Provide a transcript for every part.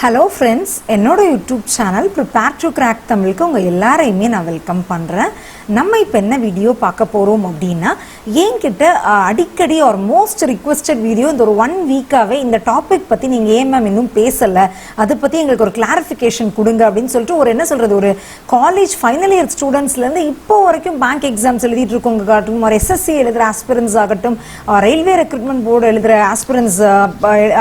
Hello friends, என்னோட YouTube channel preparetocrack தமிழுக்கு உங்க எல்லாரையுமே நான் வெல்கம் பண்றேன். நம்ம இப்போ என்ன வீடியோ பார்க்க போறோம் அப்படின்னா என்கிட்ட அடிக்கடி ஒரு மோஸ்ட் ரிக்வெஸ்டட் வீடியோ இந்த ஒரு 1 வீக்காவே இந்த டாபிக் பத்தி நீங்க ஏன் மேம் இன்னும் பேசல, அதை பத்தி எங்களுக்கு ஒரு கிளாரிஃபிகேஷன் கொடுங்க அப்படின்னு சொல்லிட்டு ஒரு என்ன சொல்றது ஒரு காலேஜ் ஃபைனல் இயர் ஸ்டூடெண்ட்ஸ்ல இருந்து இப்போ வரைக்கும் பேங்க் எக்ஸாம்ஸ் எழுதிட்டு இருக்கவங்க ஆகட்டும், ஒரு எஸ்எஸ்சி எழுதுற ஆஸ்பிரன்ஸ் ஆகட்டும், ரயில்வே ரெக்ரூட்மெண்ட் போர்டு எழுதுற ஆஸ்பிரன்ஸ்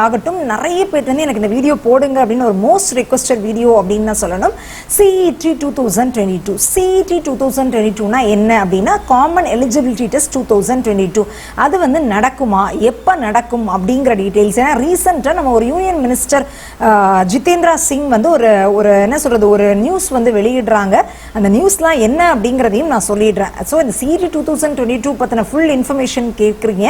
ஆகட்டும், நிறைய பேர் வந்து எனக்கு இந்த வீடியோ போடுங்க அப்படின்னு ஒரு மோஸ்ட் ரிக்வெஸ்டட் வீடியோ அப்படின்னு நான் சொல்லணும். CET 2022 CET 2022னா என்ன அப்படின்னா காமன் எலிஜிபிலிட்டி டெஸ்ட் 2022 அது வந்து நடக்குமா, எப்போ நடக்கும் அப்படிங்கிற டீட்டெயில்ஸ். ஏன்னா ரீசெண்டாக நம்ம ஒரு யூனியன் மினிஸ்டர் ஜிதேந்திரா சிங் வந்து ஒரு என்ன சொல்றது ஒரு நியூஸ் வந்து வெளியிடுறாங்க. அந்த நியூஸ்லாம் என்ன அப்படிங்கிறதையும் நான் சொல்லிடுறேன். ஸோ இந்த CET 2022 பற்றின ஃபுல் இன்ஃபர்மேஷன் கேட்குறீங்க.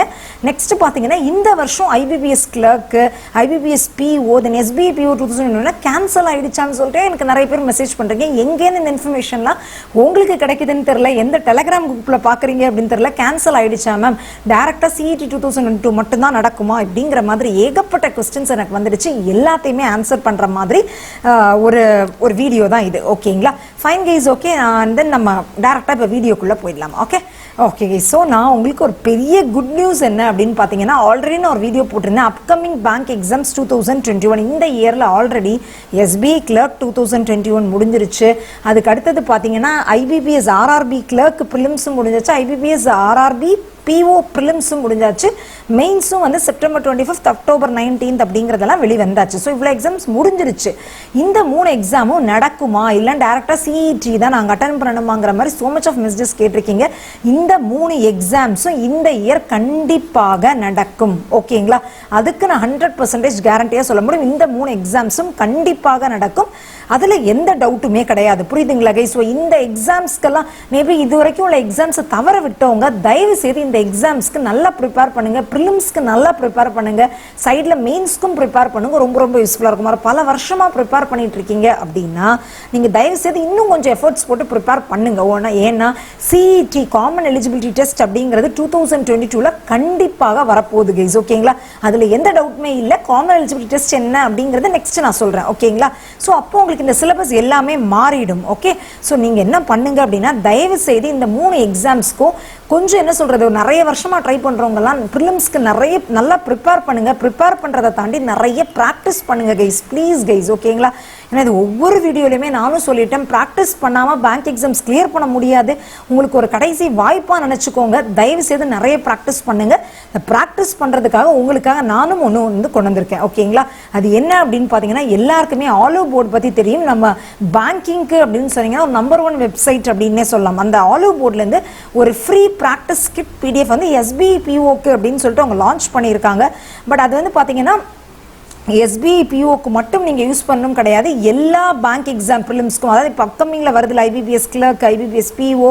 நெக்ஸ்ட் பார்த்தீங்கன்னா இந்த வருஷம் IBPS கிளர்க்கு, IBPS PO, தென் SBI PO 2022 கேன்சல் ஆயிடுச்சான்னு சொல்லிட்டு எனக்கு நிறைய பேர் மெசேஜ் பண்ணுறீங்க. எங்கேன்னு இந்த இன்ஃபர்மேஷன்லாம் உங்களுக்கு கிடைக்குதுன்னு தெரியல, எந்த டெலகிராம் குரூப்பில் பார்க்குறீங்க அப்படின்னு தெரியல. கேன்சல் ஆயிடுச்சா மேம், டேரெக்டாக CET 2022 மட்டும்தான் நடக்குமா இப்படிங்கிற மாதிரி ஏகப்பட்ட கொஸ்டின்ஸ் எனக்கு வந்துடுச்சு. எல்லாத்தையுமே ஆன்சர் பண்ணுற மாதிரி ஒரு வீடியோ தான் இது. ஓகேங்களா, ஃபைன் கைஸ். ஓகே, தென் நம்ம டேரெக்டாக இப்போ வீடியோக்குள்ளே போயிடலாம். Okay guys. ஸோ நான் உங்களுக்கு ஒரு பெரிய குட் நியூஸ் என்ன அப்படின்னு பார்த்தீங்கன்னா, ஆல்ரெடி நான் ஒரு வீடியோ போட்டிருந்தேன். அப்கமிங் பேங்க் எக்ஸாம்ஸ் 2021 இந்த இயரில் ஆல்ரெடி SBI Clerk 2021 முடிஞ்சிருச்சு. அதுக்கு அடுத்தது பார்த்தீங்கன்னா IBPS RRB Clerk ப்ரிலிம்ஸும் முடிஞ்சிச்சு, IBPS RRB PO ப்ரிலிம்ஸும் முடிஞ்சாச்சு, மெயின்ஸும் வந்து செப்டம்பர் 25 அக்டோபர் 19 அப்படிங்கிறதெல்லாம் வெளிவந்தாச்சு. ஸோ இவ்வளோ எக்ஸாம்ஸ் முடிஞ்சிருச்சு. இந்த 3 எக்ஸாமும் நடக்குமா இல்லை டேரெக்டாக CET தான் நாங்கள் அட்டன் பண்ணணுமாங்கிற மாதிரி so much ஆஃப் மெசேஜஸ் கேட்டிருக்கீங்க. இந்த 3 எக்ஸாம்ஸும் இந்த இயர் கண்டிப்பாக நடக்கும். ஓகேங்களா, அதுக்கு நான் 100% கேரண்டியாக சொல்ல முடியும். இந்த 3 எக்ஸாம்ஸும் கண்டிப்பாக நடக்கும், அதில் எந்த டவுட்டுமே கிடையாது. புரியுதுங்களா கைஸ்? ஸோ இந்த எக்ஸாம்ஸ்க்கெல்லாம் மேபி இது வரைக்கும் உள்ள எக்ஸாம்ஸை தவற விட்டவங்க தயவு செய்து இந்த எக்ஸாம்ஸ்க்கு நல்லா ப்ரிப்பேர் பண்ணுங்க, ப்ரிலிம்ஸ்க்கு நல்லா ப்ரிப்பேர் பண்ணுங்க, சைடில் மெயின்ஸ்க்கும் ப்ரிப்பேர் பண்ணுங்க. ரொம்ப ரொம்ப யூஸ்ஃபுல்லாக இருக்கும். பல வருஷமாக ப்ரிப்பேர் பண்ணிட்டு இருக்கீங்க அப்படின்னா நீங்கள் தயவு செய்து இன்னும் கொஞ்சம் எஃபர்ட்ஸ் போட்டு ப்ரிப்பேர் பண்ணுங்க. ஏன்னா CET காமன் எலிஜிபிலிட்டி டெஸ்ட் அப்படிங்கிறது 2022 கண்டிப்பாக வரப்போகுது கைஸ். ஓகேங்களா, அதில் எந்த டவுட்டுமே இல்லை. காமன் எலிஜிபிலிட்டி டெஸ்ட் என்ன அப்படிங்கிறது நெக்ஸ்ட் நான் சொல்கிறேன். ஓகேங்களா, ஸோ அப்போ உங்களுக்கு இந்த சிலபஸ் எல்லாமே மாறிடும். ஓகே, ஸோ நீங்கள் என்ன பண்ணுங்க அப்படின்னா தயவு செய்து இந்த 3 எக்ஸாம்ஸ்க்கும் கொஞ்சம் என்ன சொல்றது நிறைய வருஷமாக ட்ரை பண்ணுறவங்கலாம் ப்ரிலிம்ஸ்க்கு நல்லா ப்ரிப்பேர் பண்ணுங்க. ப்ரிப்பேர் பண்ணுறதை தாண்டி நிறைய ப்ராக்டிஸ் பண்ணுங்க கைஸ், ப்ளீஸ் கைஸ். ஓகேங்களா, ஏன்னா இது ஒவ்வொரு வீடியோலையுமே நானும் சொல்லிட்டேன், ப்ராக்டிஸ் பண்ணாமல் பேங்க் எக்ஸாம்ஸ் கிளியர் பண்ண முடியாது. உங்களுக்கு ஒரு கடைசி வாய்ப்பாக நினச்சிக்கோங்க. தயவு செய்து நிறைய ப்ராக்டிஸ் பண்ணுங்க. இந்த ப்ராக்டிஸ் பண்ணுறதுக்காக உங்களுக்காக நானும் ஒன்று வந்து கொண்டு வந்திருக்கேன். ஓகேங்களா, அது என்ன அப்படின்னு பார்த்தீங்கன்னா எல்லாருக்குமே ஆலோ போர்டு பற்றி தெரியும். நம்ம பேங்கிங்க்கு அப்படின்னு சொன்னீங்கன்னா ஒரு நம்பர் 1 வெப்சைட் அப்படின்னே சொல்லலாம். அந்த ஆலோ போர்ட்லேருந்து ஒரு ஃப்ரீ ப்ராக்டிஸ் கிட் PDF வந்து SBI POக்கு அப்படின்னு சொல்லிட்டு அவங்க லான்ச் பண்ணியிருக்காங்க. பட் அது வந்து பார்த்தீங்கன்னா SBI POக்கு மட்டும் நீங்கள் யூஸ் பண்ணணும் கிடையாது, எல்லா பேங்க் எக்ஸாம் ப்ரிலிம்ஸ்க்கும், அதாவது இப்போ அப்கமிங்கில் வருதுல IBPS Clerk, IBPS PO,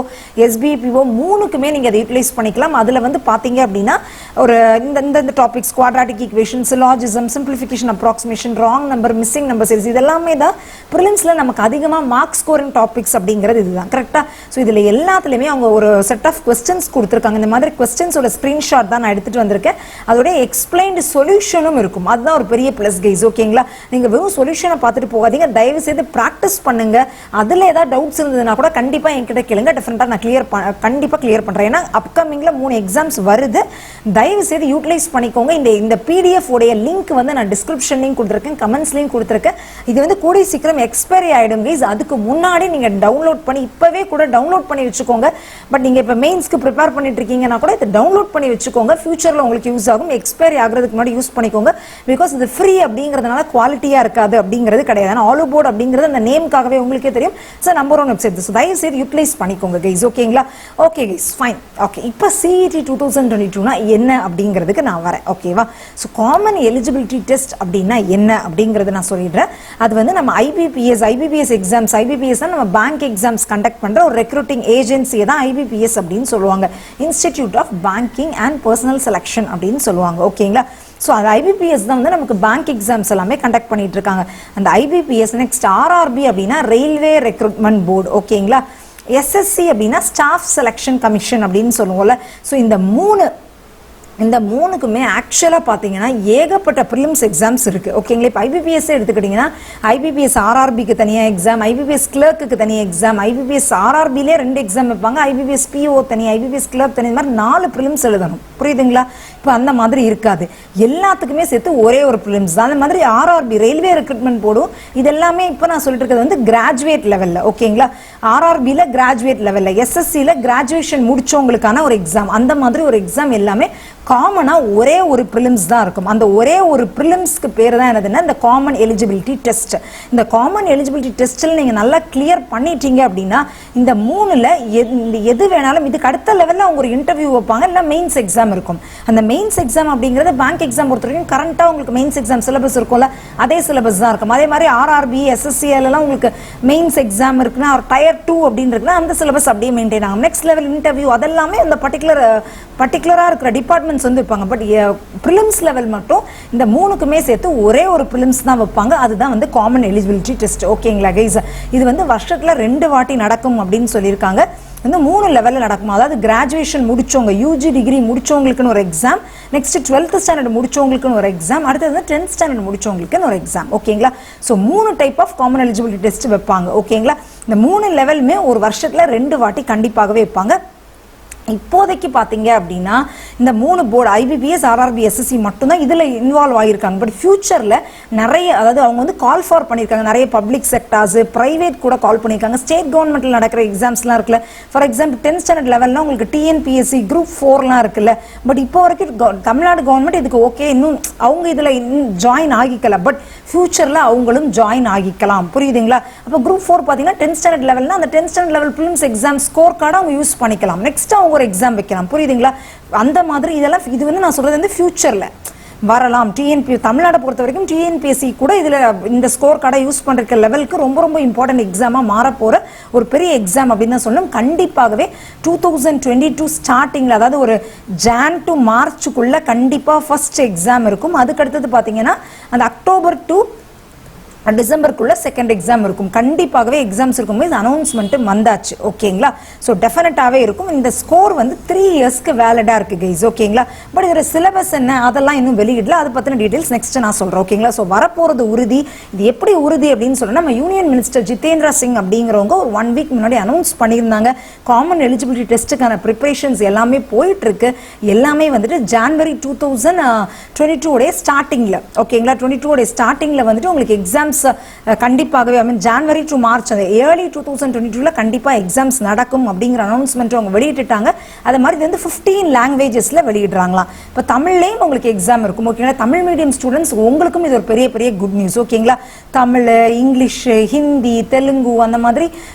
SBI PO 3க்குமே நீங்கள் அதை யூட்டிலைஸ் பண்ணிக்கலாம். அதில் வந்து பார்த்தீங்க அப்படின்னா ஒரு இந்த topics quadratic equation, syllogism, simplification, approximation, wrong number, missing number series, இதெல்லாமே தான் ப்ரிலிம்ஸில் நமக்கு அதிகமாக மார்க் ஸ்கோரிங் டாபிக்ஸ் அப்படிங்கிறது இதுதான். கரெக்டாக? ஸோ இதில் எல்லாத்துலேயுமே அவங்க ஒரு செட் ஆஃப் கொஸ்டின்ஸ் கொடுத்துருக்காங்க. இந்த மாதிரி கொஸ்டின்ஸோட ஸ்க்ரீன்ஷாட் தான் நான் எடுத்துகிட்டு வந்திருக்கேன். அதோடைய எக்ஸ்பிளைன்டு சொல்யூஷனும் இருக்கும். அதுதான் ஒரு பெரிய ப்ளஸ் கைஸ். ஓகேங்களா, நீங்க வெறும் சொல்யூஷனை பார்த்துட்டு போகாதீங்க, தயவு செய்து பிராக்டிஸ் பண்ணுங்க. அதுல ஏதாவது டவுட்ஸ் இருந்ததுன்னா கூட கண்டிப்பா என்கிட்ட கேளுங்க, டெஃபினட்டா நான் கண்டிப்பா கிளியர் பண்றேன். ஏன்னா அப்கமிங்ல 3 எக்ஸாம்ஸ் வருது, தயவு செய்து யூட்டிலைஸ் பண்ணிக்கோங்க. இந்த PDF உடைய லிங்க் வந்து நான் டிஸ்கிரிப்ஷன்லையும் கொடுத்துருக்கேன், கமெண்ட்ஸ்லையும் கொடுத்துருக்கேன். இது வந்து கூடிய சீக்கிரம் எக்ஸ்பைரி ஆயிடும் கைஸ். அதுக்கு முன்னாடி நீங்க டவுன்லோட் பண்ணி இப்பவே கூட டவுன்லோட் பண்ணி வச்சுக்கோங்க. பட் நீங்க இப்ப மெயின்ஸ்க்கு ப்ரிப்பேர் பண்ணிட்டு இருக்கீங்கன்னா கூட இதை டவுன்லோட் பண்ணி வச்சுக்கோங்க. ஃபியூச்சர்ல உங்களுக்கு யூஸ் ஆகும். எக்ஸ்பைரி ஆகிறதுக்கு முன்னாடி யூஸ் பண்ணிக்கோங்க. பிகாஸ் இது ஃப்ரீ அப்படிங்கிறதுனால குவாலிட்டியா இருக்காது அப்படிங்கிறது கிடையாது. ஆலோ போர்டு அப்படிங்கிறது அந்த நேம்காகவே உங்களுக்கே தெரியும். So number 1 website. ஸோ தயவு செய்து யூட்டிலைஸ் பண்ணிக்கோங்க கைஸ். ஓகேங்களா, ஓகே கைஸ், ஃபைன். ஓகே, இப்போ CET 2022னா என்ன அப்படிங்கிறதுக்கு நான் வரேன். ஓகேவா, ஸோ காமன் எலிஜிபிலிட்டி டெஸ்ட் அப்படின்னா என்ன அப்படிங்கிறது நான் சொல்லிடுறேன். அது வந்து நம்ம IBPS எக்ஸாம்ஸ், IBPS தான் நம்ம பேங்க் எக்ஸாம்ஸ் கண்டக்ட் பண்ற ஒரு ரெக்ரூட்டிங் ஏஜென்சியை தான் IBPS அப்படின்னு சொல்லுவாங்க. Institute of banking and personnel selection அப்படின்னு சொல்லுவாங்க. ஓகேங்களா, ஸோ அது IBPS தான் வந்து நமக்கு பேங்க் எக்ஸாம்ஸ் எல்லாமே கண்டக்ட் பண்ணிட்டு இருக்காங்க. அந்த IBPS நெக்ஸ்ட் RRB அப்படின்னா ரயில்வே ரெக்ரூட்மெண்ட் போர்டு. ஓகேங்களா, SSC அப்படின்னா ஸ்டாஃப் செலெக்ஷன் கமிஷன் அப்படின்னு சொல்லுவோம்ல. ஸோ இந்த 3 இந்த மூணுக்குமே ஆக்சுவலாக பார்த்தீங்கன்னா ஏகப்பட்ட ப்ரிலிம்ஸ் எக்ஸாம்ஸ் இருக்குது. ஓகேங்களா, இப்போ ஐபிபிஎஸ் எடுத்துக்கிட்டிங்கன்னா ஐபிபிஎஸ் ஆர்ஆர்பிக்கு தனியாக எக்ஸாம், ஐபிபிஎஸ் கிளர்க்கு தனியாக எக்ஸாம், ஐபிபிஎஸ் ஆர்ஆர்பிலே 2 எக்ஸாம் வைப்பாங்க, ஐபிபிஎஸ் பிஓ தனி, ஐபிபிஎஸ் கிளர்க் தனி, இந்த மாதிரி 4 ப்ரிலிம்ஸ் எழுதணும். புரியுதுங்களா? இப்போ அந்த மாதிரி இருக்காது, எல்லாத்துக்குமே சேர்த்து ஒரே ஒரு ப்ரிலிம்ஸ் தான். அந்த மாதிரி ஆர்ஆர்பி ரயில்வே ரெக்ரூட்மெண்ட் போடும். இது எல்லாமே இப்போ நான் சொல்லிட்டு இருக்கிறது வந்து கிராஜுவேட் லெவலில். ஓகேங்களா, ஆர்ஆர்பியில் கிராஜுவேட் லெவலில், எஸ்எஸ்சியில் கிராஜுவேஷன் முடிச்சவங்களுக்கான ஒரு எக்ஸாம். அந்த மாதிரி ஒரு எக்ஸாம் எல்லாமே காமனாக ஒரே ஒரு ப்ரிலிம்ஸ் தான் இருக்கும். அந்த ஒரே ஒரு ப்ரிலிம்ஸ்க்கு பேர் தான் என்னதுன்னா இந்த காமன் எலிஜிபிலிட்டி டெஸ்ட். இந்த காமன் எலிஜிபிலிட்டி டெஸ்ட்டில் நீங்கள் நல்லா கிளியர் பண்ணிட்டீங்க அப்படின்னா இந்த 3ல் எது வேணாலும் இதுக்கு அடுத்த லெவலில் அவங்க ஒரு இன்டர்வியூ வைப்பாங்க, இல்லை மெயின்ஸ் எக்ஸாம் இருக்கும். அந்த மெயின்ஸ் எக்ஸாம் அப்படிங்கிறது பேங்க் எக்ஸாம் பொறுத்த வரைக்கும் கரண்ட்டாக உங்களுக்கு மெயின்ஸ் எக்ஸாம் சிலபஸ் இருக்கும்ல, அதே சிலபஸ் தான் இருக்கும். அதே மாதிரி ஆர்ஆர்பி எஸ்எஸ்சிஎல்லாம் உங்களுக்கு மெயின்ஸ் எக்ஸாம் இருக்குன்னா ஒரு டயர் 2 அப்படின்னு இருக்குன்னா அந்த சிலபஸ் அப்படியே மெயின்டைன் ஆகும். நெக்ஸ்ட் லெவல் இன்டர்வியூ அதெல்லாமே அந்த பர்டிகுலராக இருக்கிற டிபார்ட்மெண்ட்ஸ் வந்து வைப்பாங்க. பட் ப்ரிலிம்ஸ் லெவல் மட்டும் இந்த 3க்குமே சேர்த்து ஒரே ஒரு ப்ரிலிம்ஸ் தான் வைப்பாங்க. அதுதான் வந்து காமன் எலிஜிபிலிட்டி டெஸ்ட். ஓகேங்களா கைஸ், இது வந்து வருஷத்துல 2 வாட்டி நடக்கும் அப்படின்னு சொல்லியிருக்காங்க. வந்து 3 லெவலில் நடக்கும். அதாவது கிராஜுவேஷன் முடிச்சவங்க, யூஜி டிகிரி முடிச்சவங்களுக்குன்னு ஒரு எக்ஸாம், நெக்ஸ்ட் 12th ஸ்டாண்டர்ட் முடிச்சவங்களுக்குன்னு ஒரு எக்ஸாம், அடுத்தது 10th ஸ்டாண்டர்ட் முடிச்சவங்களுக்குன்னு ஒரு எக்ஸாம். ஓகேங்களா, so 3 type of common eligibility test வைப்பாங்க. ஓகேங்களா, இந்த 3 லெவலுமே ஒரு வருஷத்துல 2 வாட்டி கண்டிப்பாகவே வைப்பாங்க. இப்போதைக்கு பார்த்தீங்க அப்படின்னா இந்த 3 போர்டு ஐபிபிஎஸ் ஆர்ஆர்பி எஸ்எஸ்சி மட்டும்தான் இதில் இன்வால்வ் ஆகியிருக்காங்க. பட் ஃபியூச்சரில் நிறைய, அதாவது அவங்க வந்து கால் ஃபார் பண்ணியிருக்காங்க, நிறைய பப்ளிக் செக்டார்ஸ் ப்ரைவேட் கூட கால் பண்ணியிருக்காங்க. ஸ்டேட் கவர்மெண்ட்டில் நடக்கிற எக்ஸாம்ஸ்லாம் இருக்குல்ல, ஃபார் எக்ஸாம்பிள் 10th ஸ்டாண்டர்ட் லெவலில் உங்களுக்கு டிஎன்பிஎஸ்சி குரூப் 4லாம் இருக்குல்ல. பட் இப்போ வரைக்கும் தமிழ்நாடு கவர்மெண்ட் இதுக்கு ஓகே, இன்னும் அவங்க இதில் இன்னும் ஜாயின் ஆகிக்கல. பட் ஃபியூச்சரில் அவங்களும் ஜாயின் ஆகிக்கலாம். புரியுதுங்களா? அப்போ குரூப் 4 பார்த்தீங்கன்னா 10th ஸ்டாண்டர்ட் லெவல்னா அந்த 10th standard level prelims exam score கார்டை அவங்க யூஸ் பண்ணிக்கலாம். நெக்ஸ்ட் அவங்க ஒரு எக்ஸாம் வைக்கலாம். புரியுதுங்களா? அந்த மாதிரி இதெல்லாம் இது வந்து நான் சொல்றது வந்து ஃபியூச்சர்ல வரலாம். தமிழ்நாடு பொறுத்த வரைக்கும் டிஎன்பிஎஸ்சி கூட இதுல இந்த ஸ்கோர் கார்டை யூஸ் பண்ற லெவலுக்கு ரொம்ப ரொம்ப இம்பார்ட்டன்ட் எக்ஸாமா மாற போற ஒரு பெரிய எக்ஸாம் அப்படின்னு தான் சொல்லணும். கண்டிப்பாகவே 2022 ஸ்டார்டிங்ல, அதாவது ஒரு ஜான் டு மார்ச்சுக்குள்ள கண்டிப்பா ஃபர்ஸ்ட் எக்ஸாம் இருக்கும். அதுக்கு அடுத்தது பாத்தீங்கன்னா அந்த அக்டோபர் டு டிசம்பருக்குள்ள செகண்ட் எக்ஸாம் இருக்கும். கண்டிப்பாகவே எக்ஸாம்ஸ் இருக்கும். இது அனௌன்ஸ்மெண்ட் வந்தாச்சு. ஓகேங்களா, ஸோ டெஃபினட்டாகவே இருக்கும். இந்த ஸ்கோர் வந்து 3 இயர்ஸ்க்கு வேலிடாக இருக்குது கைஸ். ஓகேங்களா, பட் இதோட சிலபஸ் என்ன அதெல்லாம் இன்னும் வெளியிடல. அதை பற்றின டீட்டெயில்ஸ் நெக்ஸ்ட் நான் சொல்கிறேன். ஓகேங்களா, ஸோ வரப்போகிறது உறுதி. இது எப்படி உறுதி அப்படின்னு சொன்னால் நம்ம யூனியன் மினிஸ்டர் ஜிதேந்திர சிங் அப்படிங்கிறவங்க ஒரு 1 வீக் முன்னாடி அனௌன்ஸ் பண்ணியிருந்தாங்க. காமன் எலிஜிபிலிட்டி டெஸ்ட்டுக்கான ப்ரிப்பரேஷன்ஸ் எல்லாமே போயிட்டு இருக்கு. எல்லாமே வந்துட்டு ஜான்வரி 2022 ஸ்டார்டிங்கில், ஓகேங்களா, 22 ஸ்டார்டிங்கில் வந்துட்டு உங்களுக்கு எக்ஸாம்ஸ் கண்டிப்பாகவே ஜான்வரி டு மார்ச் ஏர்லி 2022 கண்டிப்பா எக்ஸாம்ஸ் நடக்கும் அப்படிங்கிற அனௌன்ஸ்மெண்ட் அவங்க வெளியிட்டுட்டாங்க. அது மாதிரி வந்து 15 லாங்குவேஜஸ்ல வெளியிடுறாங்களாம். இப்போ தமிழ்லையும் உங்களுக்கு எக்ஸாம் இருக்கும். ஓகேங்களா, தமிழ் மீடியம் ஸ்டூடெண்ட்ஸ் உங்களுக்கும் இது ஒரு பெரிய பெரிய குட் நியூஸ். ஓகேங்களா, தமிழ், இங்கிலீஷ், ஹிந்தி, தெலுங்கு அந்த மாதிரி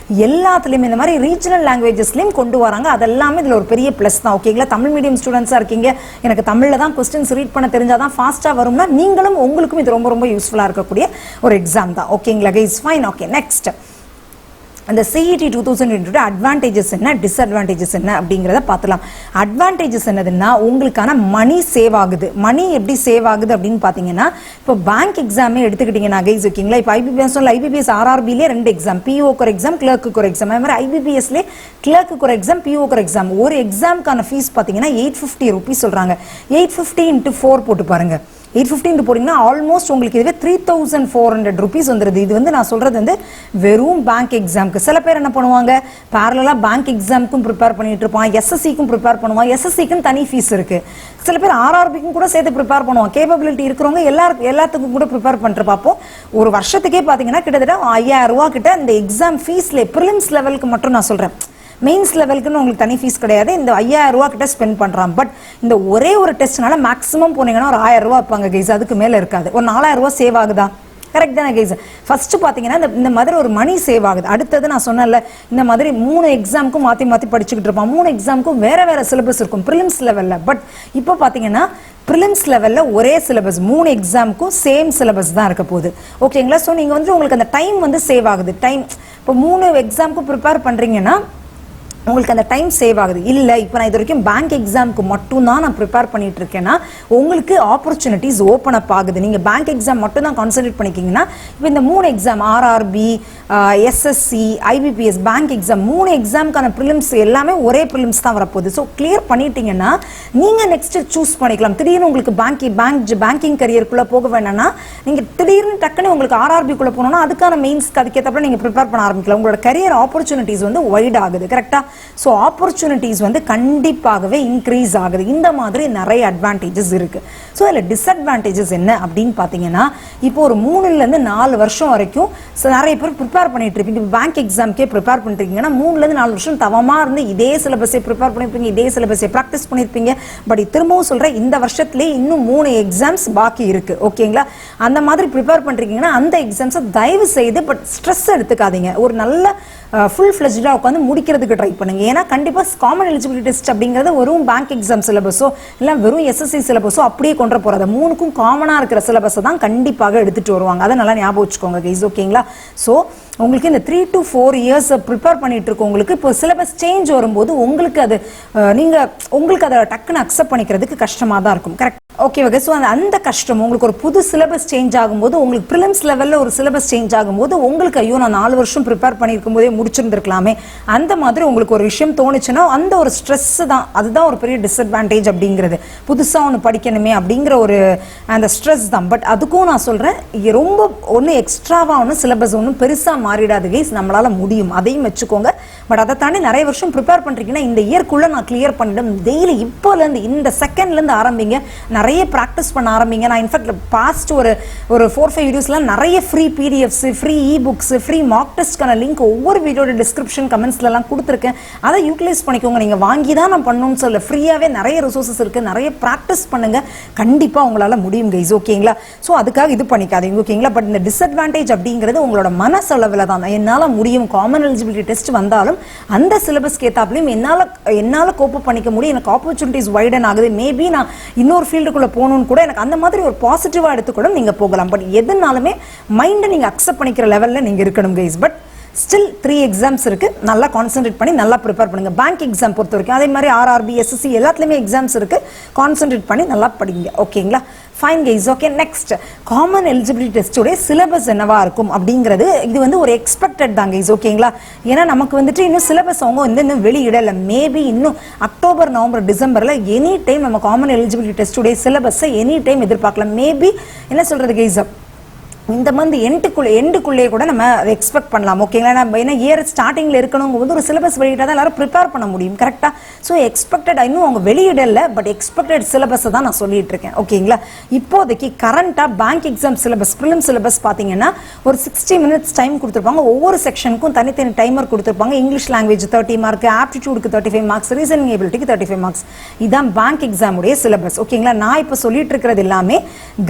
எல்லாத்துலேயுமே இந்த மாதிரி ரீஜனல் லாங்குவேஜஸ்லையும் கொண்டு வராங்க. அதெல்லாமே இதில் ஒரு பெரிய ப்ளஸ் தான். ஓகேங்களா, தமிழ் மீடியம் ஸ்டூடெண்ட்ஸாக இருக்கீங்க, எனக்கு தமிழில் தான் கொஸ்டின்ஸ் ரீட் பண்ண தெரிஞ்சாதான் ஃபாஸ்ட்டாக வரும்னா நீங்களும் உங்களுக்கும் இது ரொம்ப ரொம்ப யூஸ்ஃபுல்லாக இருக்கக்கூடிய ஒரு எக்ஸாம் தான். ஓகேங்களா கைஸ், ஃபைன். ஓகே, நெக்ஸ்ட் அந்த CET 2022 அட்வான்டேஜஸ் என்ன, டிஸ்அட்வான்டேஜஸ் என்ன அப்படிங்கிறத பார்த்துலாம். அட்வான்டேஜஸ் என்னதுன்னா உங்களுக்கான மணி சேவ் ஆகுது. மணி எப்படி சேவ் ஆகுது அப்படின்னு பார்த்தீங்கன்னா, இப்போ பேங்க் எக்ஸாமே எடுத்துக்கிட்டீங்கன்னா கைஸ், ஓகேங்களா, இப்போ ஐபிபிஎஸ் ஆர்ஆர்பிலே 2 எக்ஸாம், பிஓக்கு ஒரு எக்ஸாம், கிளர்க்கு ஒரு எக்ஸாம். அது மாதிரி ஐபிபிஎஸ்லேயே கிளர்க்கு ஒரு எக்ஸாம், பிஓக்கு ஒரு எக்ஸாம். ஒரு எக்ஸாமுக்கான ஃபீஸ் பார்த்தீங்கன்னா 850 rupees சொல்கிறாங்க. 850 × 4 போட்டு பாருங்க. 850 போட்டிங்கன்னா ஆல்மோஸ்ட் உங்களுக்கு இதுவே 3400 rupees வந்துடுது. இது வந்து நான் சொல்கிறது வந்து வெறும் பேங்க் எக்ஸாமுக்கு. சில பேர் என்ன பண்ணுவாங்க, பேரலாக பேங்க் எக்ஸாமுக்கும் ப்ரிப்பேர் பண்ணிட்டு இருப்பான், எஸ்எஸ்சிக்கும் ப்ரிப்பேர் பண்ணுவான். எஸ்எஸ்சிக்கும் தனி ஃபீஸ் இருக்குது. சில பேர் ஆர்ஆர்பிக்கும் கூட சேர்த்து ப்ரிப்பேர் பண்ணுவாங்க. கேப்பபிலிட்டி இருக்கிறவங்க எல்லாத்துக்கும் கூட ப்ரிப்பேர் பண்ணிட்டு பார்ப்போம். ஒரு வருஷத்துக்கே பார்த்தீங்கன்னா கிட்டத்தட்ட 5000 ரூபா கிட்ட இந்த எக்ஸாம் ஃபீஸில் ப்ரிலிம்ஸ் லெவலுக்கு மட்டும் நான் சொல்கிறேன். மெயின்ஸ் லெவலுக்குன்னு உங்களுக்கு தனி ஃபீஸ் கிடையாது. இந்த 5000 ரூபா கிட்ட ஸ்பெண்ட் பண்ணுறான். பட் இந்த ஒரே ஒரு டெஸ்ட்னால மேக்ஸிமம் போனீங்கன்னா ஒரு 1000 ரூபா வைப்பாங்க கைஸ். அதுக்கு மேலே இருக்காது. ஒரு 4000 ரூபா சேவ் ஆகுதா? கரெக்ட் தானே கைஸ்? ஃபர்ஸ்ட் பார்த்தீங்கன்னா இந்த மாதிரி ஒரு மணி சேவ் ஆகுது. அடுத்தது நான் சொன்னேன்ல, இந்த மாதிரி 3 எக்ஸாமுக்கும் மாற்றி மாற்றி படிச்சுக்கிட்டு இருப்பான். 3 எக்ஸாமுக்கும் வேறு சிலபஸ் இருக்கும் ப்ரிலிம்ஸ் லெவலில். பட் இப்போ பார்த்தீங்கன்னா ப்ரிலிம்ஸ் லெவலில் ஒரே சிலபஸ், 3 எக்ஸாமுக்கும் சேம் சிலபஸ் தான் இருக்க போகுது. ஓகேங்களா, ஸோ நீங்கள் வந்து உங்களுக்கு அந்த டைம் வந்து சேவ் ஆகுது. டைம் இப்போ 3 எக்ஸாமுக்கும் ப்ரிப்பேர் பண்ணுறீங்கன்னா உங்களுக்கு அந்த டைம் சேவ் ஆகுது. இல்லை இப்போ நான் இது வரைக்கும் பேங்க் எக்ஸாமுக்கு மட்டும் தான் நான் ப்ரிப்பேர் பண்ணிட்டு இருக்கேன்னா உங்களுக்கு ஆப்பர்ச்சுனிட்டிஸ் ஓப்பன் அப் ஆகுது. நீங்கள் பேங்க் எக்ஸாம் மட்டும் தான் கான்சன்ட்ரேட் பண்ணிக்கிங்கன்னா இப்போ இந்த 3 exam RRB, SSC, IBPS bank exam 3 எக்ஸாமுக்கான ப்ரிலிம்ஸ் எல்லாமே ஒரே ப்ரிலிம்ஸ் தான் வரப்போகுது. ஸோ கிளியர் பண்ணிட்டீங்கன்னா நீங்கள் நெக்ஸ்ட் சூஸ் பண்ணிக்கலாம். திடீர்னு உங்களுக்கு பேங்கிங் கரியருக்குள்ளே போக வேணாம்னா நீங்கள் திடீர்னு டக்குன்னு உங்களுக்கு ஆர்ஆர்பிக்குள்ளே போனோம்னா அதுக்கான மெயின்ஸ்க்கு அதுக்கேற்றப்ப நீங்கள் ப்ரிப்பேர் பண்ண ஆரம்பிக்கலாம். உங்களோட கரியர் ஆப்பர்ச்சுனிட்டிஸ் வந்து வைட் ஆகுது. கரெக்டாக? ஸோ ஆப்பர்ச்சுனிட்டிஸ் வந்து கண்டிப்பாகவே இன்க்ரீஸ் ஆகுது. இந்த மாதிரி நிறைய அட்வான்டேஜஸ் இருக்கு. ஸோ இதில் டிஸ்அட்வான்டேஜஸ் என்ன அப்படின்னு பார்த்தீங்கன்னா இப்போ ஒரு 3லேருந்து 4 வருஷம் வரைக்கும் நிறைய பேர் ப்ரிப்பேர் பண்ணிட்டு இருப்பீங்க. இப்போ பேங்க் எக்ஸாம்க்கே ப்ரிப்பேர் பண்ணிட்டு இருக்கீங்கன்னா 3லேருந்து 4 வருஷம் தவமாக இருந்து இதே சிலபஸை ப்ரிப்பேர் பண்ணியிருப்பீங்க, இதே சிலபஸை ப்ராக்டிஸ் பண்ணியிருப்பீங்க. பட் திரும்பவும் சொல்கிறேன், இந்த வருஷத்துலேயே இன்னும் 3 எக்ஸாம்ஸ் பாக்கி இருக்கு. ஓகேங்களா? அந்த மாதிரி ப்ரிப்பேர் பண்ணிருக்கீங்கன்னா அந்த எக்ஸாம்ஸை தயவு செய்து பட் ஸ்ட்ரெஸ் எடுத்துக்காதீங்க. ஒரு நல்ல ஃபுல் ஃப்ளெஜ்டாக உட்காந்து முடிக்கிறதுக்கு ட்ரை பண்ணுங்க. ஏன்னா கண்டிப்பாக காமன் எலிஜிபிலிட்டி டெஸ்ட் அப்படிங்கிறது வெறும் பேங்க் எக்ஸாம் சிலபஸோ இல்லை வெறும் எஸ்எஸ்சி சிலபஸோ அப்படியே கொண்டு போகிறது 3க்கும் காமனாக இருக்கிற சிலபஸை தான் கண்டிப்பாக எடுத்துகிட்டு வருவாங்க. அதை நல்லா ஞாபகம் வச்சுக்கோங்க கைஸ். ஓகேங்களா? ஸோ உங்களுக்கு இந்த 3 to 4 இயர்ஸ் ப்ரிப்பேர் பண்ணிட்டு இருக்கவங்களுக்கு இப்போ சிலபஸ் சேஞ்ச் வரும்போது உங்களுக்கு அது உங்களுக்கு அதை டக்குன்னு அக்செப்ட் பண்ணிக்கிறதுக்கு கஷ்டமாக தான் இருக்கும். கரெக்ட்? Okay okay. ஸோ அந்த கஷ்டம் உங்களுக்கு ஒரு புது சிலபஸ் சேஞ்ச் ஆகும்போது உங்களுக்கு ப்ரிலிம்ஸ் லெவலில் ஒரு சிலபஸ் சேஞ்ச் ஆகும்போது உங்களுக்கு ஐயோ நான் 4 வருஷம் ப்ரிப்பேர் பண்ணியிருக்கும் போதே முடிச்சிருந்துருக்கலாமே அந்த மாதிரி உங்களுக்கு ஒரு விஷயம் தோணுச்சுன்னா அந்த ஒரு ஸ்ட்ரெஸ் தான், அதுதான் ஒரு பெரிய டிஸ்அட்வான்டேஜ் அப்படிங்கிறது. புதுசாக ஒன்று படிக்கணுமே அப்படிங்கிற ஒரு அந்த ஸ்ட்ரெஸ் தான். பட் அதுக்கும் நான் சொல்கிறேன், ரொம்ப ஒன்றும் எக்ஸ்ட்ராவாக ஒன்றும் சிலபஸ் ஒன்றும் பெருசாக மாறிடாது கைஸ், நம்மளால முடியும். அதையும் வச்சுக்கோங்க. பட் அதை தாண்டி நிறைய வருஷம் ப்ரிப்பேர் பண்ணுறீங்கன்னா இந்த இயர்க்குள்ளே நான் கிளியர் பண்ணிட்டேன். டெய்லி இப்போலேருந்து இந்த செகண்ட்லேருந்து ஆரம்பிங்க, நிறைய ப்ராக்டிஸ் பண்ண ஆரம்பிங்க. நான் இன்ஃபேக்ட் பாஸ்ட் ஒரு 4-5 வீடியோஸ்லாம் நிறைய free PDFs, free ebooks, free mock டெஸ்ட்கான லிங்க் ஒவ்வொரு வீடியோட டிஸ்கிரிப்ஷன் கமெண்ட்ஸ்லாம் கொடுத்துருக்கேன். அதை யூட்டிலைஸ் பண்ணிக்கோங்க. நீங்கள் வாங்கி தான் நான் பண்ணணும்னு சொல்ல, ஃப்ரீயாகவே நிறைய ரிசோர்ஸஸ் இருக்குது. நிறைய ப்ராக்டிஸ் பண்ணுங்க, கண்டிப்பாக உங்களால் முடியும் கைஸ். ஓகேங்களா? ஸோ அதுக்காக இது பண்ணிக்காதீங்க. ஓகேங்களா? பட் இந்த டிஸ்அட்வான்டேஜ் அப்படிங்கிறது உங்களோட மனசளவில் தான். என்னால் முடியும், காமன் எலிஜிபிலிட்டி டெஸ்ட் வந்தாலும் அந்த சிலபஸ்க்கு ஏற்றாப்புலையும் என்னால் கோப்பு பண்ணிக்க முடியும். எனக்கு ஆப்பர்ச்சுனிட்டிஸ் வைடன் ஆகுது. மேபி நான் இன்னொரு ஃபீல்டுக்குள்ளே போகணும்னு கூட எனக்கு அந்த மாதிரி ஒரு பாசிட்டிவாக எடுத்துக்கூட நீங்கள் போகலாம். பட் எதுனாலுமே மைண்டை நீங்கள் அக்செப்ட் பண்ணிக்கிற லெவலில் நீங்கள் இருக்கணும் கைஸ். பட் ஸ்டில் 3 எக்ஸாம்ஸ் இருக்கு, நல்லா கான்சென்ட்ரேட் பண்ணி நல்லா ப்ரிப்பேர் பண்ணுங்க. பேங்க் எக்ஸாம் பொறுத்த வரைக்கும் அதே மாதிரி ஆர்ஆர்பி, எஸ்எஸ்சி எல்லாத்துலேயுமே எக்ஸாம்ஸ் இருக்கு. கான்சென்ட்ரேட் பண்ணி நல்லா படிங்க. ஓகேங்களா? Fine guys. Okay, next common eligibility டெஸ்டோடைய சிலபஸ் என்னவா இருக்கும் அப்படிங்கிறது இது வந்து ஒரு எக்ஸ்பெக்டட் தான் கைஸ். ஓகேங்களா? ஏன்னா நமக்கு வந்துட்டு இன்னும் சிலபஸ் அவங்க வந்து இன்னும் வெளியிடலை. மேபி இன்னும் அக்டோபர், நவம்பர், டிசம்பரில் எனி டைம் நம்ம காமன் எலிஜிபிலிட்டி டெஸ்டோடைய சிலபஸை எனி டைம் எதிர்பார்க்கலாம். மேபி என்ன சொல்றது கைஸ், இந்த மந்த் எண்டுக்குள்ளே கூட நம்ம அதை எக்ஸ்பெக்ட் பண்ணலாம். ஓகேங்களா? நம்ம ஏன்னா இயர் ஸ்டார்டிங்கில் இருக்கணும் போது ஒரு சிலபஸ் வெளியிட்டால் தான் எல்லாரும் ப்ரிப்பேர் பண்ண முடியும். கரெக்டாக? ஸோ எக்ஸ்பெக்டட் இன்னும் அவங்க வெளியிடலை, பட் எக்ஸ்பெக்டட் சிலபஸை தான் நான் சொல்லிட்டு இருக்கேன். ஓகேங்களா? இப்போதைக்கு கரண்ட்டாக bank exam syllabus, prelim syllabus பார்த்தீங்கன்னா ஒரு 60 மினிட்ஸ் டைம் கொடுத்துருப்பாங்க. ஒவ்வொரு செக்ஷனுக்கும் தனித்தனி டைமர் கொடுத்துருப்பாங்க. இங்கிலீஷ் லாங்குவேஜ் 30 மார்க், ஆப்டிடியூடுக்கு 35 மார்க்ஸ், ரீசனிங் எபிலிட்டிக்கு 35 மார்க்ஸ். இதான் பேங்க் எக்ஸாமுடைய சிலபஸ். ஓகேங்களா? நான் இப்போ சொல்லிட்டு இருக்கிறது எல்லாமே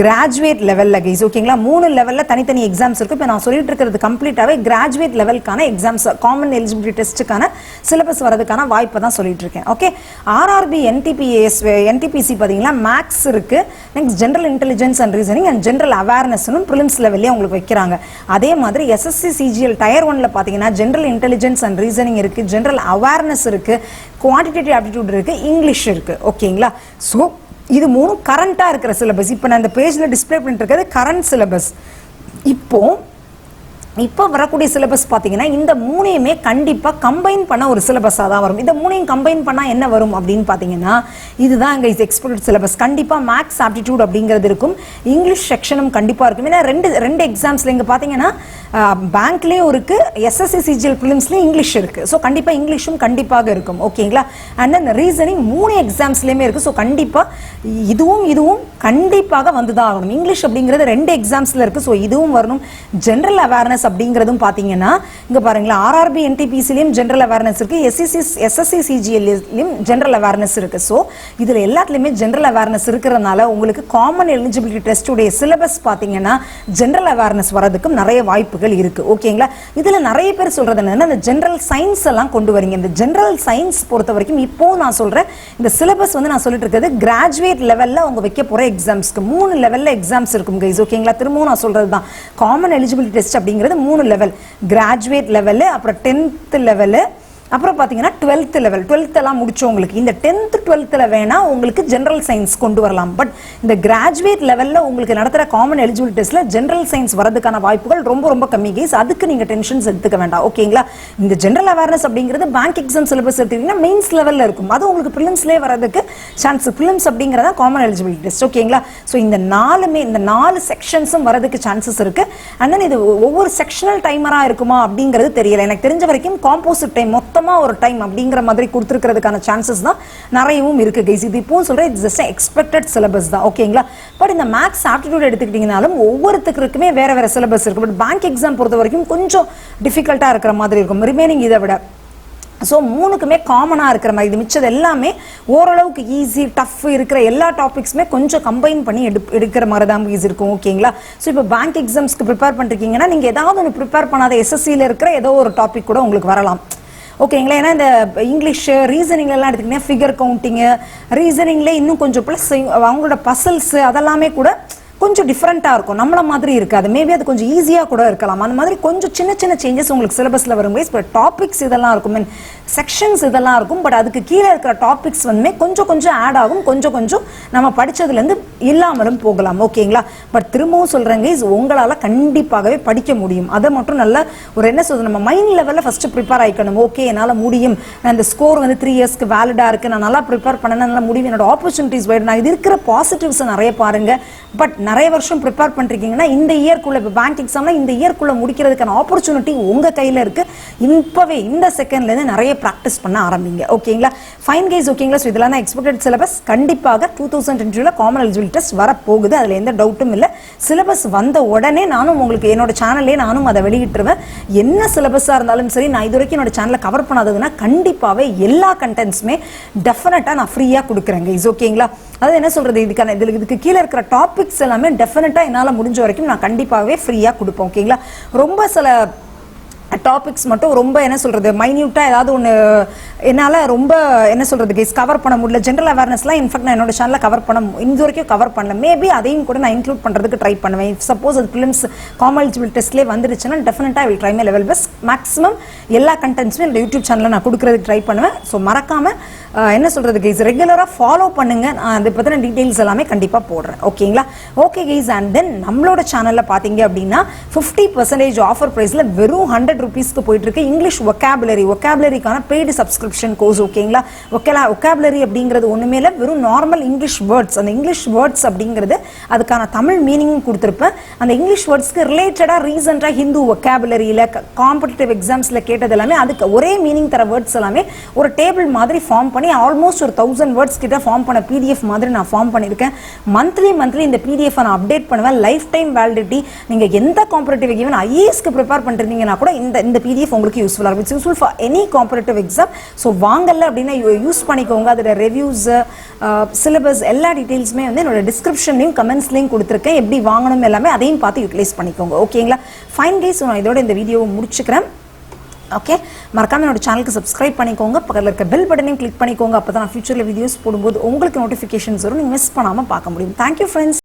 கிராஜுவேட் லெவலில் கைஸ். ஓகேங்களா? 3 லெவலில் தனித்தனி எக்ஸாம்ஸ் இருக்கு. இப்போ நான் சொல்லிட்டு இருக்கிறது கம்ப்ளீட்டாகவே கிராஜுவேட் லெவலுக்கான எக்ஸாம்ஸ், காமன் எலிஜிபிலிட்டி டெஸ்ட்டுக்கான சிலபஸ் வரதுக்கான வாய்ப்பை தான் சொல்லிட்டு இருக்கேன். ஓகே, ஆர்ஆர்பி, என்டிபிசி பார்த்தீங்கன்னா மேக்ஸ் இருக்கு, next general intelligence and reasoning and general அவேர்னஸ்னு ப்ரிலிம்ஸ் லெவல்லே உங்களுக்கு வைக்கிறாங்க. அதே மாதிரி எஸ்எஸ்சி சிஜிஎல் டயர் 1ல பார்த்தீங்கன்னா ஜென்ரல் இன்டெலிஜென்ஸ் அண்ட் ரீசனிங் இருக்கு, ஜென்ரல் அவேர்னஸ் இருக்கு, குவான்டிடேட்டிவ் ஆப்டிடியூட் இருக்கு, இங்கிலீஷ் இருக்கு. ஓகேங்களா? ஸோ இது 3 கரண்ட்டாக இருக்கிற சிலபஸ். இப்போ நான் இந்த பேஜில் டிஸ்பிளே பண்ணிட்டு இருக்கிறது கரண்ட் சிலபஸ். இப்போ வரக்கூடிய சிலபஸ் பார்த்தீங்கன்னா இந்த 3யுமே கண்டிப்பாக கம்பைன் பண்ண ஒரு சிலபஸாக தான் வரும். இந்த 3யும் கம்பைன் பண்ணால் என்ன வரும் அப்படின்னு பார்த்தீங்கன்னா இதுதான் இங்கே எக்ஸ்பெக்டட் சிலபஸ். கண்டிப்பாக மேக்ஸ், ஆப்டிடியூட் அப்படிங்கிறது இருக்கும், இங்கிலீஷ் செக்ஷனும் கண்டிப்பாக இருக்கும். ஏன்னா ரெண்டு எக்ஸாம்ஸில் இங்கே பார்த்தீங்கன்னா பேங்க்லேயும் இருக்குது, எஸ்எஸ்சி சிஜிஎல் ப்ரிலிம்ஸ்லேயும் இங்கிலீஷ் இருக்குது. ஸோ கண்டிப்பாக இங்கிலீஷும் கண்டிப்பாக இருக்கும். ஓகேங்களா? அண்ட் தென் ரீசனிங் 3 எக்ஸாம்ஸ்லேயுமே இருக்குது. ஸோ கண்டிப்பாக இதுவும் கண்டிப்பாக வந்து தான் ஆகணும். இங்கிலீஷ் அப்படிங்கிறது 2 எக்ஸாம்ஸில் இருக்குது. ஸோ இதுவும் வரணும். ஜென்ரல் அவேர்னஸ் அப்படிங்கிறதும் பார்த்தீங்கன்னா இங்கே பாருங்களா, ஆர்ஆர்பி என்டிபிசிலையும் ஜென்ரல் அவேர்னஸ் இருக்குது, எஸ்எஸ்சி சிஜிஎல்லையும் ஜென்ரல் அவேர்னஸ் இருக்குது. ஸோ இதில் எல்லாத்துலேயுமே ஜென்ரல் அவேர்னஸ் இருக்கிறதுனால உங்களுக்கு காமன் எலிஜிபிலிட்டி டெஸ்ட்டுடைய சிலபஸ் பார்த்தீங்கன்னா ஜென்ரல் அவேர்னஸ் வரதுக்கும் நிறைய வாய்ப்புகள் இருக்குது. ஓகேங்களா? இதில் நிறைய பேர் சொல்கிறது என்னன்னா இந்த ஜென்ரல் சயின்ஸ் எல்லாம் கொண்டு வரீங்க. இந்த ஜென்ரல் சயின்ஸ் பொறுத்த வரைக்கும் இப்போ நான் சொல்கிறேன் இந்த சிலபஸ் வந்து நான் சொல்லிட்டு இருக்கிறது கிராஜுவேட் லெவலில் அவங்க வைக்க போகிற எக்ஸாம்ஸ்க்கு 3 லெவலில் எக்ஸாம்ஸ் இருக்கும் கைஸ். ஓகேங்களா? திரும்பவும் நான் சொல்கிறது தான் காமன் எலிஜிபிலிட்டி டெஸ்ட் அப்படிங்கிறது 3 லெவல், கிராஜுவேட் லெவலு, அப்புறம் 10th லெவலு, அப்புறம் பார்த்தீங்கன்னா 12th லெவல் 12th எல்லாம் முடிச்சவங்களுக்கு இந்த 10th 12th வேணா உங்களுக்கு ஜெனரல் சயின்ஸ் கொண்டு வரலாம். பட் இந்த கிராஜுவேட் லெவலில் உங்களுக்கு நடத்துகிற காமன் எலிஜிபிலிட்டி டெஸ்ட்ல ஜெனரல் சயின்ஸ் வரதுக்கான வாய்ப்புகள் ரொம்ப ரொம்ப கம்மி கைஸ். அதுக்கு நீங்கள் டென்ஷன்ஸ் எடுத்துக்க வேண்டாம். ஓகேங்களா? இந்த ஜெனரல் அவேர்னஸ் அப்படிங்கிறது பேங்க் எக்ஸாம் சிலபஸ் எடுத்தீங்கன்னா மெயின்ஸ் லெவலில் இருக்கும். அது உங்களுக்கு ப்ரிலிம்ஸ்லேயே வரதுக்கு சான்ஸ். ப்ரிலிம்ஸ் அப்படிங்கிறதா காமன் எலிஜிபிலிட்டி டெஸ்ட். ஓகேங்களா? ஸோ இந்த 4 செக்ஷன்ஸும் வரதுக்கு சான்சஸ் இருக்கு. அண்ட் தென் இது ஒவ்வொரு செக்ஷனல் டைமராக இருக்குமா அப்படிங்கிறது தெரியல. எனக்கு தெரிஞ்ச வரைக்கும் காம்போசிட் டைம் மொத்தமாக ஒரு டைம் அப்படிங்கிற மாதிரி கொடுத்துருக்கிறதுக்கான சான்சஸ் தான் நிறையவும் இருக்கு கைஸ். இது இப்போ சொல்கிறேன் இட்ஸ் ஜஸ்ட் எக்ஸ்பெக்டட் சிலபஸ் தான். ஓகேங்களா? பட் இந்த மேக்ஸ் ஆப்டிடியூட் எடுத்துக்கிட்டிங்கனாலும் ஒவ்வொருத்தருக்குமே வேற வேற சிலபஸ் இருக்கு. பட் பேங்க் எக்ஸாம் பொறுத்த வரைக்கும் கொஞ்சம் டிஃபிகல்ட்டாக இருக்கிற மாதிரி இருக்கும் ரிமைனிங் இதை விட. ஸோ 3க்குமே காமனாக இருக்கிற மாதிரி. இது மிச்சது எல்லாமே ஓரளவுக்கு ஈஸி டஃப் இருக்கிற எல்லா டாபிக்ஸுமே கொஞ்சம் கம்பைன் பண்ணி எடுக்கிற மாதிரி தான் ஈஸி இருக்கும். ஓகேங்களா? ஸோ இப்போ பேங்க் எக்ஸாம்ஸ்க்கு ப்ரிப்பேர் பண்ணிருக்கீங்கன்னா நீங்கள் ஏதாவது ஒன்று ப்ரிப்பேர் பண்ணாத எஸ்எஸ்சியில் இருக்கிற ஏதோ ஒரு டாபிக் கூட உங்களுக்கு வரலாம். ஓகேங்களா? ஏன்னா இந்த இங்கிலீஷ் ரீசனிங்லாம் எடுத்துக்கிட்டீங்கன்னா ஃபிகர் கவுண்டிங்கு ரீசனிங்ல இன்னும் கொஞ்சம் ப்ளஸ் அவங்களோட பசல்ஸ் அதெல்லாமே கூட கொஞ்சம் டிஃப்ரெண்ட்டாக இருக்கும். நம்மள மாதிரி இருக்காது. மேபி அது கொஞ்சம் ஈஸியாக கூட இருக்கலாம். அந்த மாதிரி கொஞ்சம் சின்ன சின்ன சேஞ்சஸ் உங்களுக்கு சிலபஸில் வரும்போது இப்போ டாபிக்ஸ் இதெல்லாம் இருக்கும், மீன் செக்ஷன்ஸ் இதெல்லாம் இருக்கும். பட் அதுக்கு கீழே இருக்கிற டாபிக்ஸ் வந்து கொஞ்சம் கொஞ்சம் ஆட் ஆகும். கொஞ்சம் கொஞ்சம் நம்ம படித்ததுலேருந்து இல்லாமலும் போகலாம். ஓகேங்களா? பட் திரும்பவும் சொல்கிறேங்க உங்களால் கண்டிப்பாகவே படிக்க முடியும். அதை மட்டும் நல்லா ஒரு என்ன சொல்றது நம்ம மைண்ட் லெவலில் ஃபஸ்ட்டு ப்ரிப்பேர் ஆகிக்கணும். ஓகே என்னால் முடியும், அந்த ஸ்கோர் வந்து 3 இயர்ஸ்க்கு வேலிடாக இருக்குது, நான் நல்லா ப்ரிப்பேர் பண்ணேன், நல்லா முடியும், என்னோட ஆப்பர்ச்சுனிட்டிஸ் வைடு, நான் இது இருக்கிற பாசிட்டிவ்ஸை நிறைய பாருங்கள். பட் நிறைய வருஷம் ப்ரிப்பேர் பண்ணிருக்கீங்கன்னா இந்த இயர்க்குள்ள இப்போ பேங்க் எக்ஸாம்ல இந்த இயர்க்குள்ள முடிக்கிறதுக்கான ஆப்பர்ச்சுனிட்டி உங்க கையில இருக்கு. இப்பவே இந்த செகண்ட்லேருந்து நிறைய ப்ராக்டிஸ் பண்ண ஆரம்பிங்க. ஓகேங்களா? Fine guys. ஓகேங்களா? ஸோ இதெல்லாம் எக்ஸ்பெக்டட் சிலபஸ் கண்டிப்பாக 2022 காமன் எலிஜிபிலிட்டி டெஸ்ட் வரப்போகுது. அதில் எந்த டவுட்டும் இல்லை. சிலபஸ் வந்த உடனே நானும் உங்களுக்கு என்னோட சேனல்லே நானும் அதை வெளியிட்டுருவேன். என்ன சிலபஸாக இருந்தாலும் சரி, நான் இது வரைக்கும் என்னோட சேனலில் கவர் பண்ணாததுன்னா கண்டிப்பாகவே எல்லா கண்டென்ட்ஸுமே டெஃபினட்டாக நான் ஃப்ரீயாக கொடுக்குறேன் கைஸ். ஓகேங்களா? அதாவது என்ன சொல்றது இதுக்கு கீழே இருக்கிற டாபிக்ஸ் எல்லாமே டெஃபினட்டாக என்னால் முடிஞ்ச வரைக்கும் நான் கண்டிப்பாகவே ஃப்ரீயாக கொடுப்போம். ஓகேங்களா? ரொம்ப சில டாபிக்ஸ் மட்டும் ரொம்ப என்ன சொல்றது மைன்யூட்டாக ஏதாவது ஒன்று என்னால் ரொம்ப என்ன சொல்றது கைஸ் கவர் பண்ண முடியல. ஜென்ரல் அவேர்னஸ்லாம் இன்ஃபேக்ட் நான் என்னோட சேனலில் கவர் பண்ண இது வரைக்கும் கவர் பண்ணல. மேபி அதையும் கூட நான் இன்க்ளூட் பண்ணுறதுக்கு ட்ரை பண்ணுவேன். இஃப் சப்போஸ் அது ப்ரிலிம்ஸ் காமன் எலிஜிபிலிட்டி டெஸ்ட்லேயே வந்துருச்சுன்னா டெஃபினட்டாக will try my level best. Maximum எல்லா கண்டென்ட்ஸுமே இந்த யூடியூப் சேனலில் நான் கொடுக்குறதுக்கு ட்ரை பண்ணுவேன். ஸோ மறக்காமல் என்ன சொல்றது கைஸ் ரெகுலராக ஃபாலோ பண்ணுங்க. நான் அதை பற்றின டீட்டெயில்ஸ் எல்லாமே கண்டிப்பாக போடுறேன். ஓகேங்களா? Okay guys. அண்ட் தென் நம்மளோட சேனலில் பார்த்தீங்க அப்படின்னா 50% ஆஃபர் ப்ரைஸில் வெறும் 100 ரூபீஸ்க்கு போயிட்டு இருக்கு இங்கிலீஷ் ஒக்காபுலரிக்கான பெய்டு சப்ஸ்கிரிப்ஷன் கோர்ஸ். ஓகேங்களா? ஒக்காபுலரி அப்படிங்கிறது ஒன்றுமே இல்லை, வெறும் நார்மல் இங்கிலீஷ் வேர்ட்ஸ். அந்த இங்கிலீஷ் வேர்ட்ஸ் அப்படிங்கிறது அதுக்கான தமிழ் மீனிங்கும் கொடுத்துருப்பேன். அந்த இங்கிலீஷ் வேர்ட்ஸ்க்கு ரிலேட்டடாக ரீசெண்டாக ஹிந்து ஒக்காபுலரியில் காம்படிட்டிவ் எக்ஸாம்ஸில் கேட்டது எல்லாமே அதுக்கு ஒரே மீனிங் தர வேர்ட்ஸ் எல்லாமே ஒரு டேபிள் மாதிரி ஃபார்ம் பண்ணி ஆல்மோஸ்ட் ஒரு 1000 வேர்ட்ஸ் கிட்ட ஃபார்ம் பண்ண பிடிஎஃப் மாதிரி நான் ஃபார்ம் பண்ணியிருக்கேன். மந்த்லி இந்த பிடிஎஃப் நான் அப்டேட் பண்ணுவேன். Life time validity. நீங்க எந்த காம்படிட்டிவ் ஈவன் ஐஏஎஸ்க்கு ப்ரிப்பேர் பண்ணிருந்தீங்கன்னா கூட இந்த பிடிஎஃப் உங்களுக்கு யூஸ்ஃபுல்லாக இருக்கும். It's useful for any competitive exam. So வாங்கல அப்படின்னா யூஸ் பண்ணிக்கோங்க. அதோட ரிவ்யூஸ் சிலபஸ் எல்லா டீட்டெயில்ஸுமே வந்து என்னோட டிஸ்கிரிப்ஷன்லையும் கமெண்ட்ஸ்லையும் கொடுத்துருக்கேன். எப்படி வாங்கணும் எல்லாமே அதையும் பார்த்து யூட்டிலைஸ் பண்ணிக்கோங்க. ஓகேங்களா? Fine guys. நான் இதோட இந்த வீடியோவை முடிச்சுக்கிறேன். ஓகே, மறக்காம என்னோட சேனலுக்கு சப்ஸ்கிரைப் பண்ணிக்கோங்க. பக்கத்தில் இருக்க பெல் பட்டனையும் கிளிக் பண்ணிக்கோங்க. அப்போ தான் நான் ஃபியூச்சரில் வீடியோஸ் போடும்போது உங்களுக்கு நோட்டிஃபிகேஷன்ஸ் வரும், நீங்கள் மிஸ் பண்ணாமல் பார்க்க முடியும். Thank you friends.